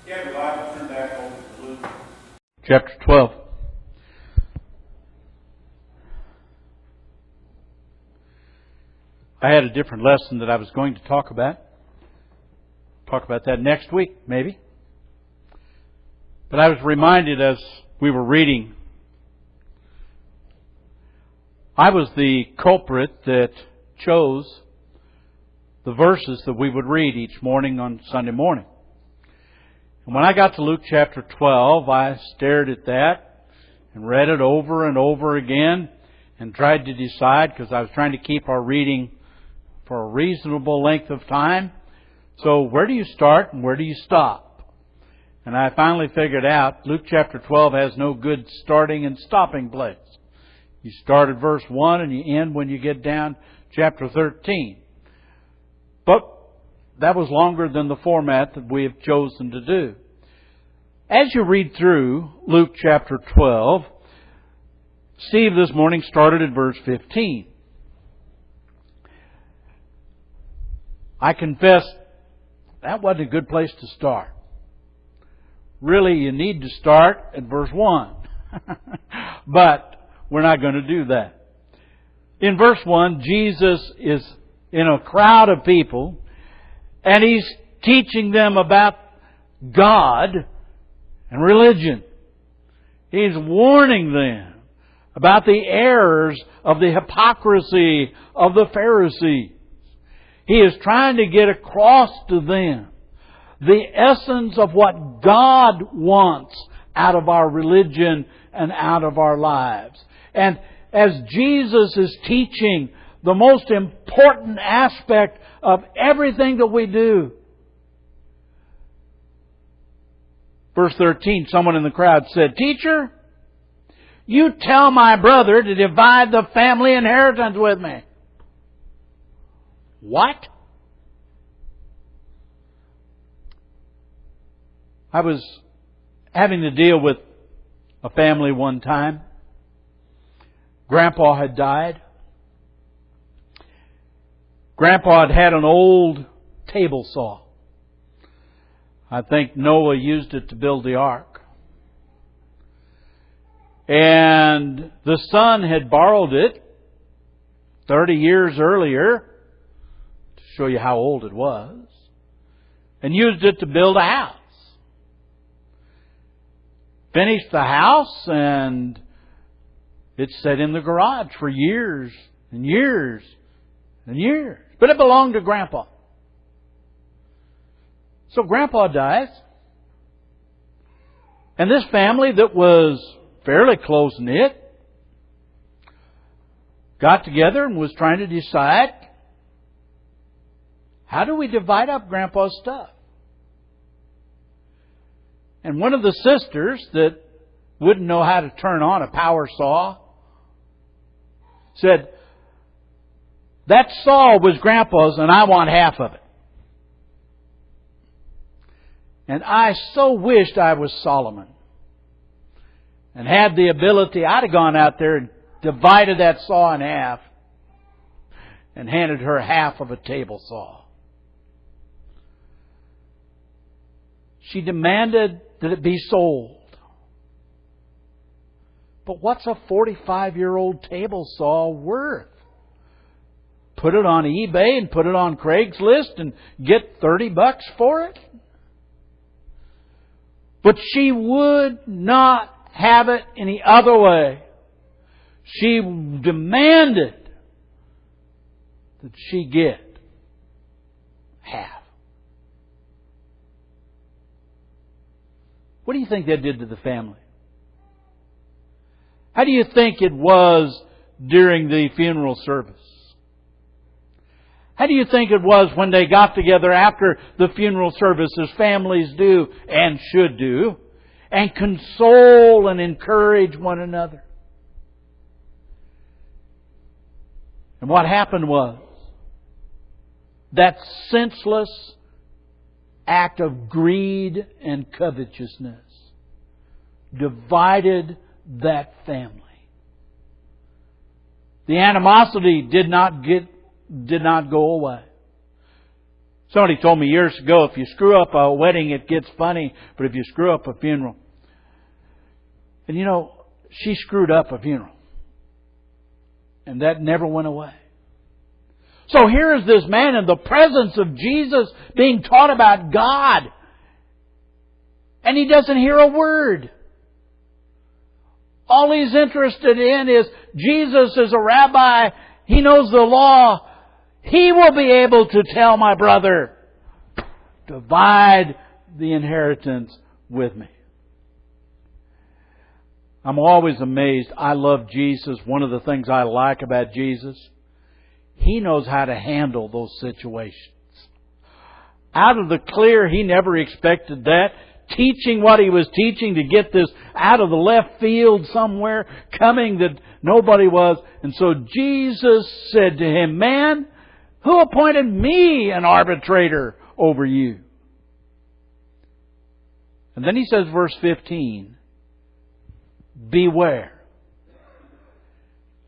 You have your Bible, turn back over to Luke. Chapter 12. I had a different lesson that I was going to talk about. Talk about that next week, maybe. But I was reminded as we were reading, I was the culprit that chose the verses that we would read each morning on Sunday morning. And when I got to Luke chapter 12, I stared at that and read it over and over again and tried to decide, because I was trying to keep our reading for a reasonable length of time. So where do you start and where do you stop? And I finally figured out Luke chapter 12 has no good starting and stopping place. You start at verse 1 and you end when you get down chapter 13. But that was longer than the format that we have chosen to do. As you read through Luke chapter 12, Steve this morning started at verse 15. I confess that wasn't a good place to start. Really, you need to start at verse 1. But we're not going to do that. In verse 1, Jesus is in a crowd of people, and He's teaching them about God and religion. He's warning them about the errors of the hypocrisy of the Pharisees. He is trying to get across to them the essence of what God wants out of our religion and out of our lives. And as Jesus is teaching the most important aspect of everything that we do. Verse 13, someone in the crowd said, "Teacher, you tell my brother to divide the family inheritance with me." What? I was having to deal with a family one time. Grandpa had died. Grandpa had an old table saw. I think Noah used it to build the ark. And the son had borrowed it 30 years earlier, to show you how old it was, and used it to build a house. Finished the house, and it sat in the garage for years and years and years. But it belonged to Grandpa. So Grandpa dies. And this family that was fairly close-knit got together and was trying to decide, how do we divide up Grandpa's stuff? And one of the sisters that wouldn't know how to turn on a power saw said, "That saw was Grandpa's and I want half of it." And I so wished I was Solomon and had the ability. I'd have gone out there and divided that saw in half and handed her half of a table saw. She demanded that it be sold. But what's a 45-year-old table saw worth? Put it on eBay and put it on Craigslist and get $30 for it? But she would not have it any other way. She demanded that she get half. What do you think that did to the family? How do you think it was during the funeral service? How do you think it was when they got together after the funeral service, as families do and should do, and console and encourage one another? And what happened was that senseless act of greed and covetousness divided that family. The animosity did not go away. Somebody told me years ago, if you screw up a wedding, it gets funny, but if you screw up a funeral. And you know, she screwed up a funeral. And that never went away. So here is this man in the presence of Jesus being taught about God. And he doesn't hear a word. All he's interested in is Jesus is a rabbi. He knows the law. He will be able to tell my brother, divide the inheritance with me. I'm always amazed. I love Jesus. One of the things I like about Jesus, He knows how to handle those situations. Out of the clear, He never expected that. Teaching what He was teaching to get this out of the left field somewhere, coming that nobody was. And so Jesus said to him, man, who appointed me an arbitrator over you? And then He says, verse 15, beware.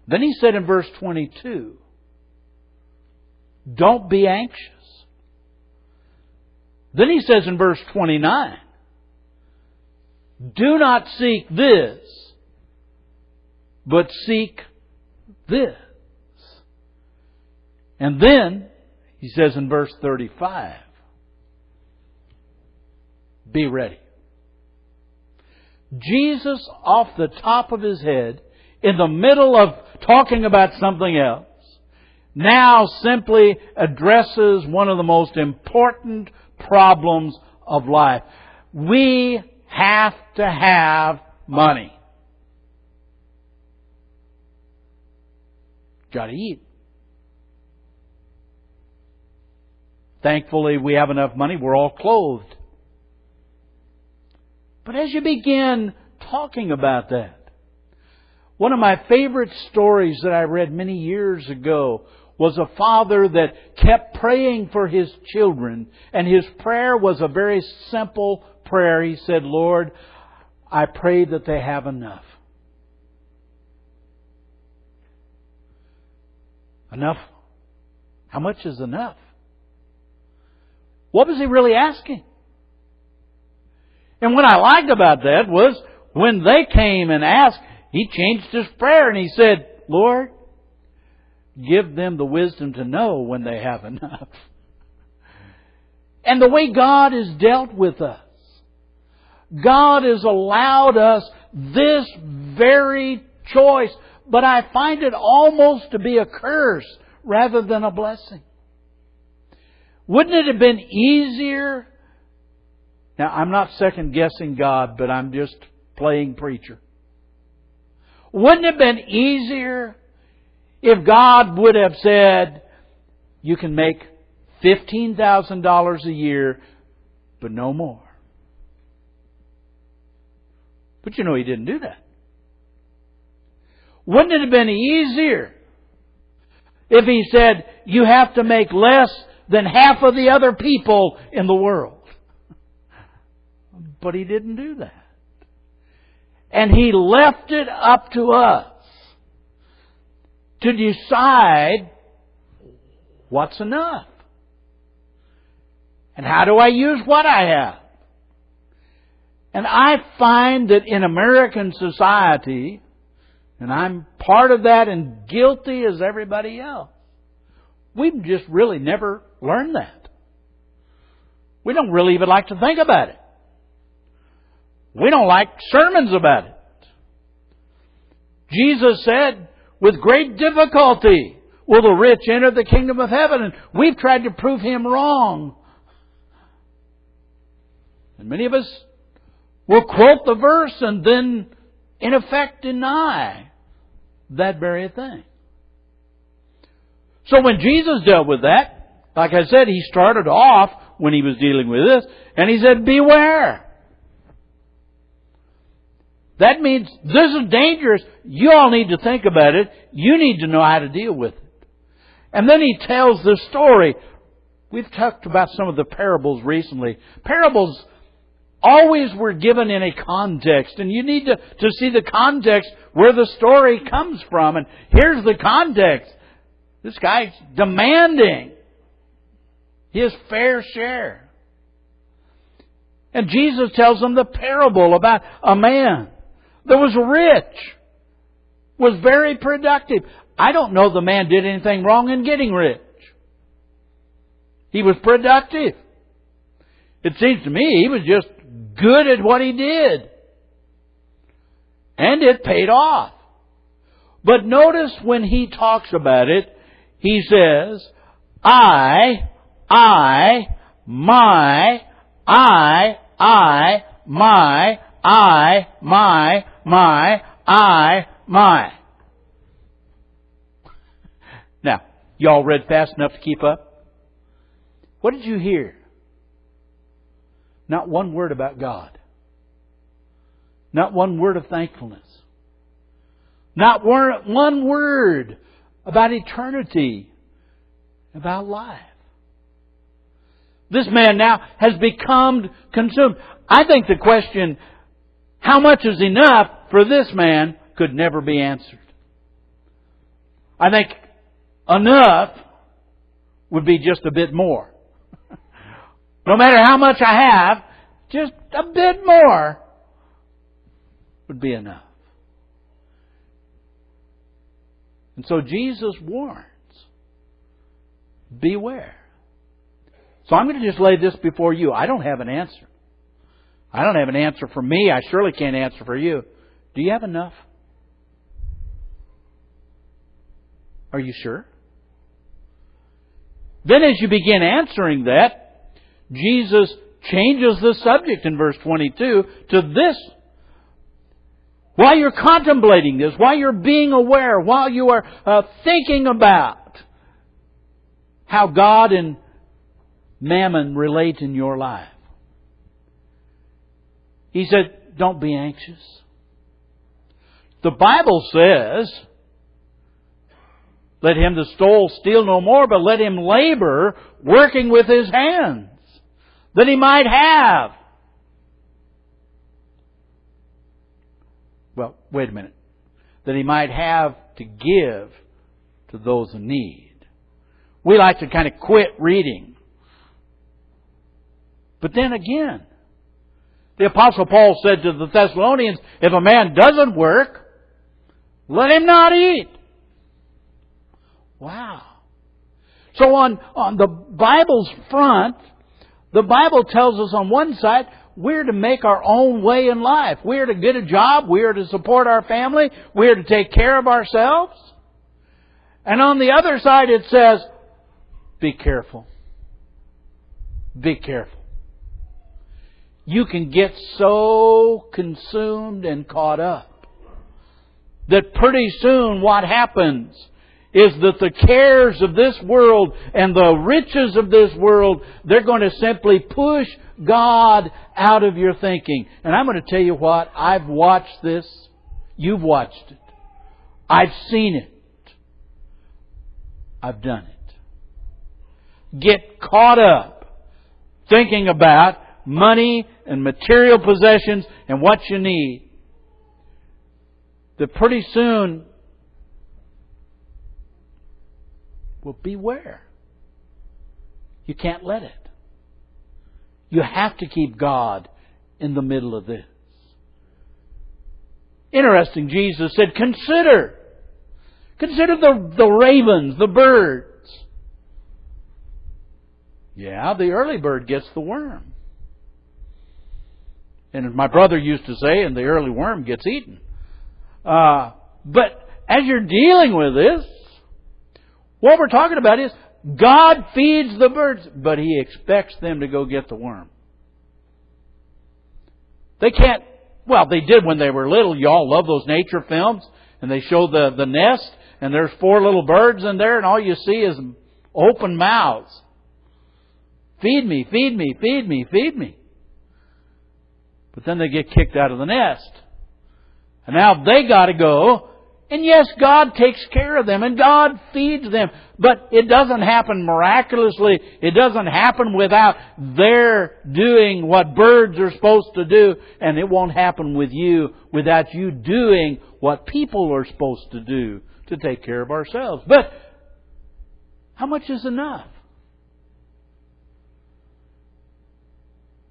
Then He said in verse 22, don't be anxious. Then He says in verse 29, do not seek this, but seek this. And then He says in verse 35, be ready. Jesus, off the top of His head, in the middle of talking about something else, now simply addresses one of the most important problems of life. We have to have money. Got to eat. Thankfully, we have enough money. We're all clothed. But as you begin talking about that, one of my favorite stories that I read many years ago was a father that kept praying for his children. And his prayer was a very simple prayer. He said, Lord, I pray that they have enough. Enough? How much is enough? What was he really asking? And what I liked about that was when they came and asked, he changed his prayer and he said, Lord, give them the wisdom to know when they have enough. And the way God has dealt with us, God has allowed us this very choice, but I find it almost to be a curse rather than a blessing. Wouldn't it have been easier? Now, I'm not second guessing God, but I'm just playing preacher. Wouldn't it have been easier if God would have said, you can make $15,000 a year, but no more? But you know He didn't do that. Wouldn't it have been easier if He said, you have to make less than half of the other people in the world? But He didn't do that. And He left it up to us to decide what's enough. And how do I use what I have? And I find that in American society, and I'm part of that and guilty as everybody else, we've just really never learned that. We don't really even like to think about it. We don't like sermons about it. Jesus said, with great difficulty will the rich enter the kingdom of heaven. And we've tried to prove Him wrong. And many of us will quote the verse and then, in effect, deny that very thing. So when Jesus dealt with that, like I said, He started off when He was dealing with this, and He said, beware. That means this is dangerous. You all need to think about it. You need to know how to deal with it. And then He tells the story. We've talked about some of the parables recently. Parables always were given in a context. And you need to see the context where the story comes from. And here's the context. This guy's demanding. his fair share. And Jesus tells them the parable about a man that was rich, was very productive. I don't know the man did anything wrong in getting rich. He was productive. It seems to me he was just good at what he did. And it paid off. But notice when he talks about it, he says, my, my, my. Now, y'all read fast enough to keep up? What did you hear? Not one word about God. Not one word of thankfulness. Not one word about eternity, about life. This man now has become consumed. I think the question, how much is enough for this man, could never be answered. I think enough would be just a bit more. No matter how much I have, just a bit more would be enough. And so Jesus warns, beware. So I'm going to just lay this before you. I don't have an answer. I don't have an answer for me. I surely can't answer for you. Do you have enough? Are you sure? Then as you begin answering that, Jesus changes the subject in verse 22 to this. While you're contemplating this, while you're being aware, while you are thinking about how God and mammon relate in your life, He said, don't be anxious. The Bible says, let him that stole steal no more, but let him labor, working with his hands, that he might have. Well, wait a minute. That he might have to give to those in need. We like to kind of quit reading. But then again, the Apostle Paul said to the Thessalonians, if a man doesn't work, let him not eat. Wow. So on the Bible's front, the Bible tells us on one side, we're to make our own way in life. We're to get a job. We're to support our family. We're to take care of ourselves. And on the other side it says, be careful. Be careful. You can get so consumed and caught up that pretty soon what happens is that the cares of this world and the riches of this world, they're going to simply push God out of your thinking. And I'm going to tell you what, I've watched this. You've watched it. I've seen it. I've done it. Get caught up thinking about money and material possessions and what you need. That pretty soon, well, beware. You can't let it. You have to keep God in the middle of this. Interesting, Jesus said, consider the ravens, the birds. Yeah, the early bird gets the worm. And as my brother used to say, and the early worm gets eaten. But as you're dealing with this, what we're talking about is God feeds the birds, but He expects them to go get the worm. They can't, well, they did when they were little. You all love those nature films, and they show the nest, and there's 4 little birds in there, and all you see is open mouths. Feed me, feed me, feed me, feed me. But then they get kicked out of the nest. And now they got to go. And yes, God takes care of them and God feeds them. But it doesn't happen miraculously. It doesn't happen without their doing what birds are supposed to do. And it won't happen with you without you doing what people are supposed to do to take care of ourselves. But how much is enough?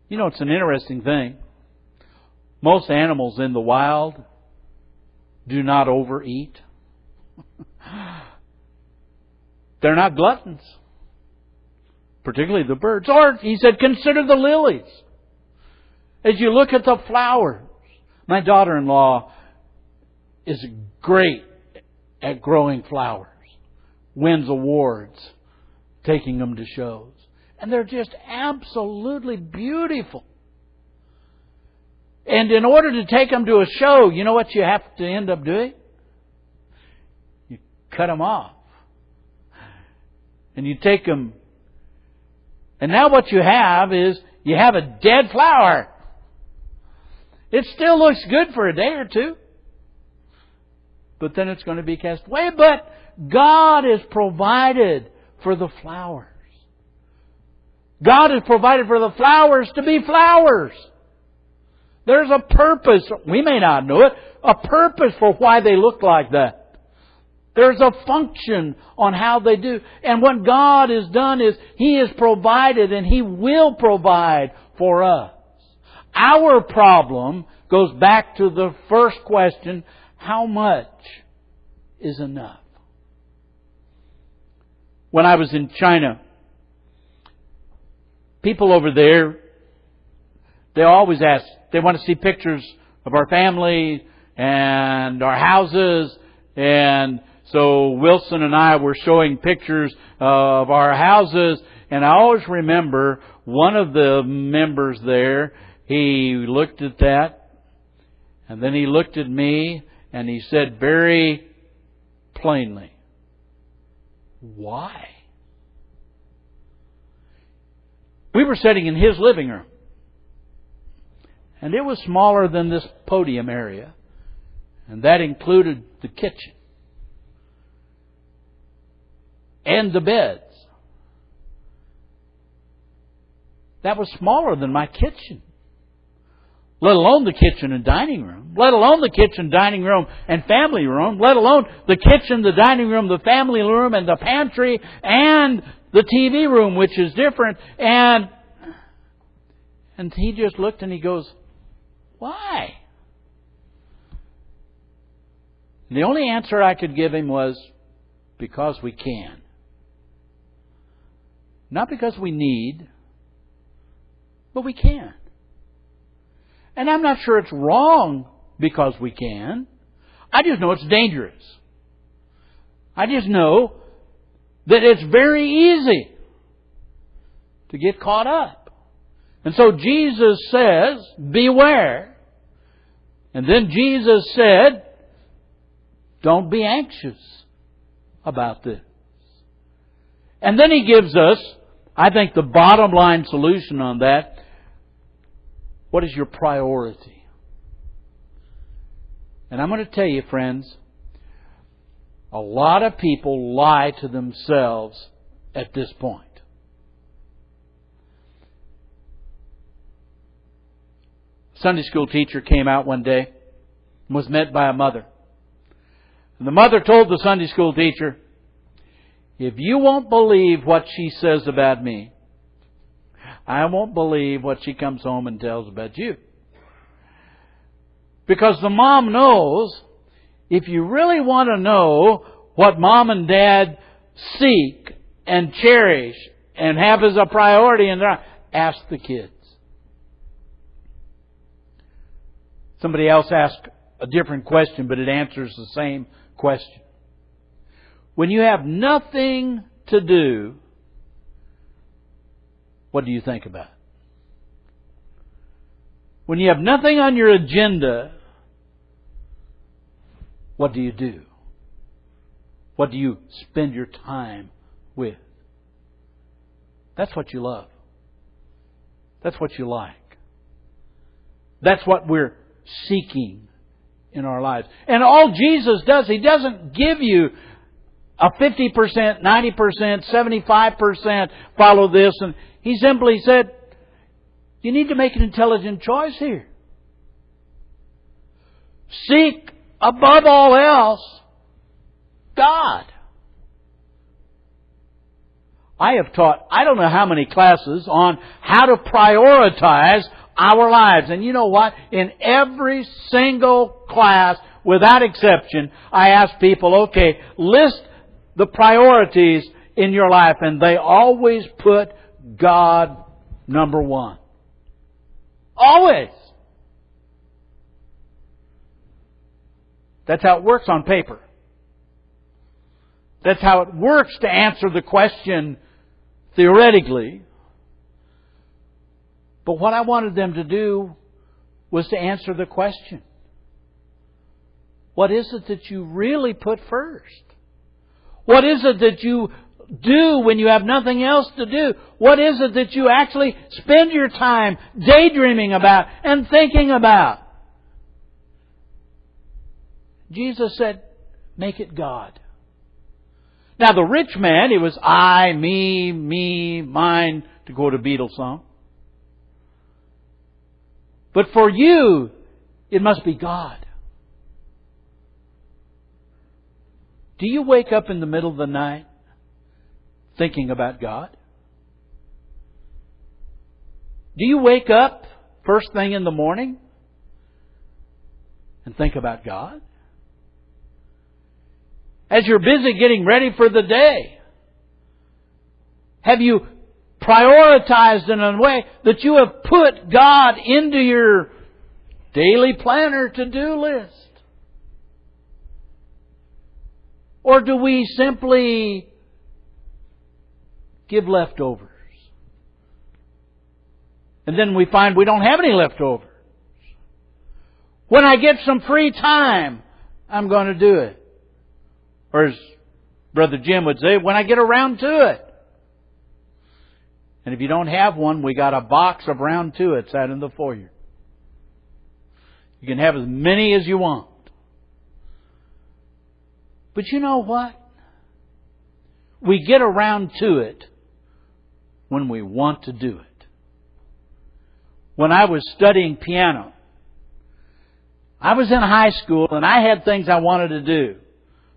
You know, it's an interesting thing. Most animals in the wild do not overeat. They're not gluttons. Particularly the birds. Or, he said, consider the lilies. As you look at the flowers. My daughter-in-law is great at growing flowers. Wins awards, taking them to shows. And they're just absolutely beautiful. And in order to take them to a show, you know what you have to end up doing? You cut them off. And you take them. And now what you have is, you have a dead flower. It still looks good for a day or two. But then it's going to be cast away. But God has provided for the flowers. God has provided for the flowers to be flowers. There's a purpose. We may not know it. A purpose for why they look like that. There's a function on how they do. And what God has done is He has provided and He will provide for us. Our problem goes back to the first question, how much is enough? When I was in China, people over there, they always ask, they want to see pictures of our family and our houses. And so Wilson and I were showing pictures of our houses. And I always remember one of the members there, he looked at that. And then he looked at me and he said very plainly, why? We were sitting in his living room. And it was smaller than this podium area. And that included the kitchen. And the beds. That was smaller than my kitchen. Let alone the kitchen and dining room. Let alone the kitchen, dining room, and family room. Let alone the kitchen, the dining room, the family room, and the pantry, and the TV room, which is different. And he just looked and he goes, why? And the only answer I could give him was, because we can. Not because we need, but we can. And I'm not sure it's wrong because we can. I just know it's dangerous. I just know that it's very easy to get caught up. And so Jesus says, beware. And then Jesus said, don't be anxious about this. And then He gives us, I think, the bottom line solution on that. What is your priority? And I'm going to tell you, friends, a lot of people lie to themselves at this point. Sunday school teacher came out one day and was met by a mother. And the mother told the Sunday school teacher, if you won't believe what she says about me, I won't believe what she comes home and tells about you. Because the mom knows, if you really want to know what mom and dad seek and cherish and have as a priority in their life, ask the kids. Somebody else asked a different question, but it answers the same question. When you have nothing to do, what do you think about? When you have nothing on your agenda, what do you do? What do you spend your time with? That's what you love. That's what you like. That's what we're seeking in our lives. And all Jesus does, He doesn't give you a 50%, 90%, 75% follow this. And He simply said, you need to make an intelligent choice here. Seek above all else God. I have taught, I don't know how many classes on how to prioritize our lives. And you know what? In every single class, without exception, I ask people, okay, list the priorities in your life. And they always put God number one. Always. That's how it works on paper. That's how it works to answer the question theoretically. But what I wanted them to do was to answer the question. What is it that you really put first? What is it that you do when you have nothing else to do? What is it that you actually spend your time daydreaming about and thinking about? Jesus said, make it God. Now the rich man, it was I, me, mine, to quote a Beatles song. But for you, it must be God. Do you wake up in the middle of the night thinking about God? Do you wake up first thing in the morning and think about God? As you're busy getting ready for the day, have you prioritized in a way that you have put God into your daily planner to-do list? Or do we simply give leftovers? And then we find we don't have any leftovers. When I get some free time, I'm going to do it. Or as Brother Jim would say, when I get around to it. And if you don't have one, we got a box of round to it's out in the foyer. You can have as many as you want. But you know what? We get around to it when we want to do it. When I was studying piano, I was in high school and I had things I wanted to do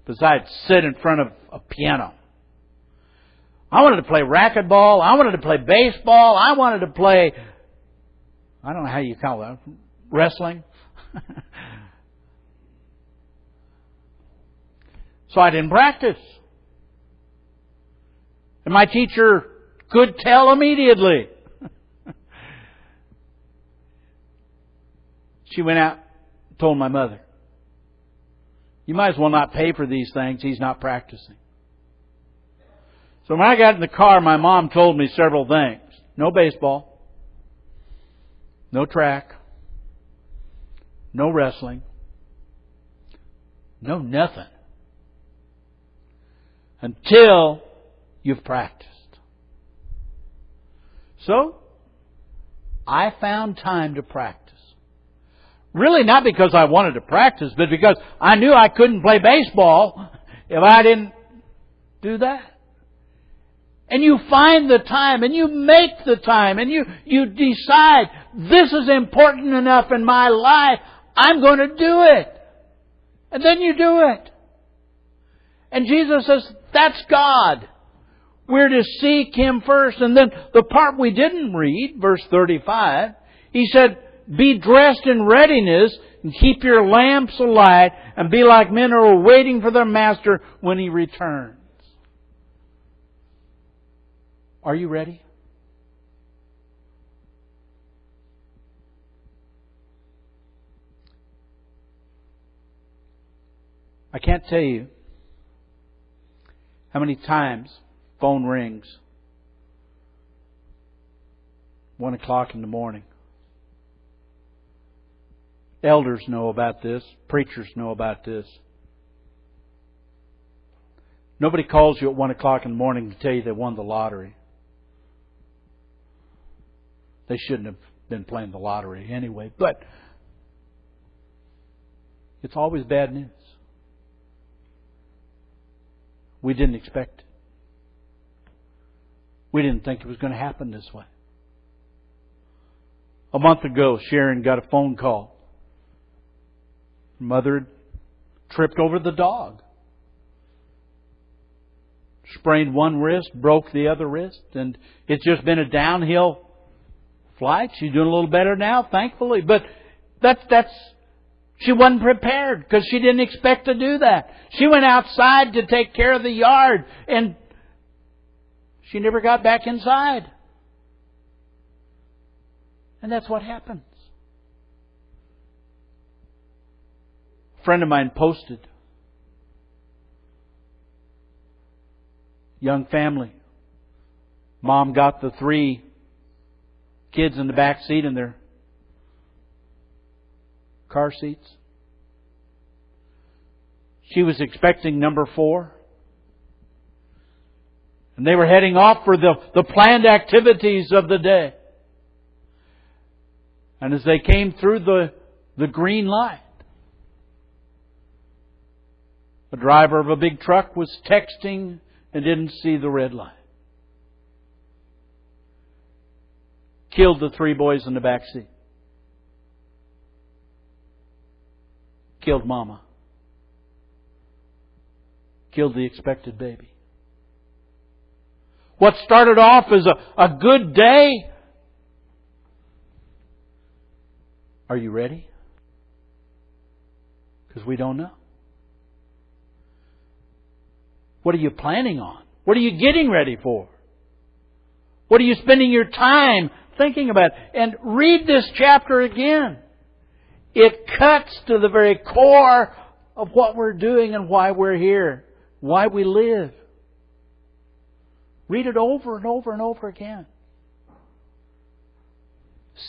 besides sit in front of a piano. I wanted to play racquetball. I wanted to play baseball. I wanted to play, I don't know how you call that, wrestling. So I didn't practice. And my teacher could tell immediately. She went out and told my mother, you might as well not pay for these things. He's not practicing. So when I got in the car, my mom told me several things. No baseball. No track. No wrestling. No nothing. Until you've practiced. So, I found time to practice. Really not because I wanted to practice, but because I knew I couldn't play baseball if I didn't do that. And you find the time, and you make the time, and you decide, this is important enough in my life, I'm going to do it. And then you do it. And Jesus says, that's God. We're to seek Him first. And then the part we didn't read, verse 35, He said, be dressed in readiness and keep your lamps alight and be like men who are waiting for their master when He returns. Are you ready? I can't tell you how many times phone rings 1 o'clock in the morning. Elders know about this. Preachers know about this. Nobody calls you at 1 o'clock in the morning to tell you they won the lottery. They shouldn't have been playing the lottery anyway. But it's always bad news. We didn't expect it. We didn't think it was going to happen this way. A month ago, Sharon got a phone call. Her mother had tripped over the dog. sprained one wrist, broke the other wrist, and it's just been a downhill flight. She's doing a little better now, thankfully. But that's she wasn't prepared because she didn't expect to do that. She went outside to take care of the yard, and she never got back inside. And that's what happens. A friend of mine posted, young family. Mom got the 3 kids in the back seat in their car seats. She was expecting number 4. And they were heading off for the planned activities of the day. And as they came through the green light, the driver of a big truck was texting and didn't see the red light. Killed the 3 boys in the back seat. Killed Mama. Killed the expected baby. What started off as a good day. Are you ready? Because we don't know. What are you planning on? What are you getting ready for? What are you spending your time thinking about? And read this chapter again. It cuts to the very core of what we're doing and why we're here, why we live. Read it over and over and over again.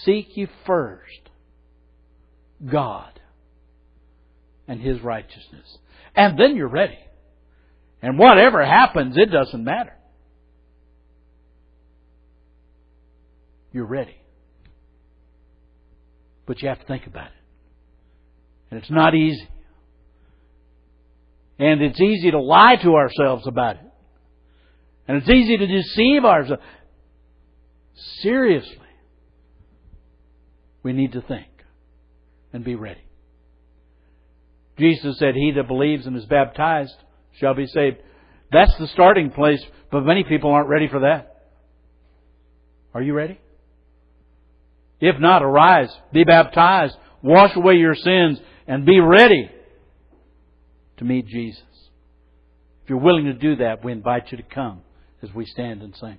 Seek ye first God and His righteousness. And then you're ready. And whatever happens, it doesn't matter. You're ready. But you have to think about it. And it's not easy. And it's easy to lie to ourselves about it. And it's easy to deceive ourselves. Seriously, we need to think and be ready. Jesus said, "He that believes and is baptized shall be saved." That's the starting place, but many people aren't ready for that. Are you ready? If not, arise, be baptized, wash away your sins, and be ready to meet Jesus. If you're willing to do that, we invite you to come as we stand and sing.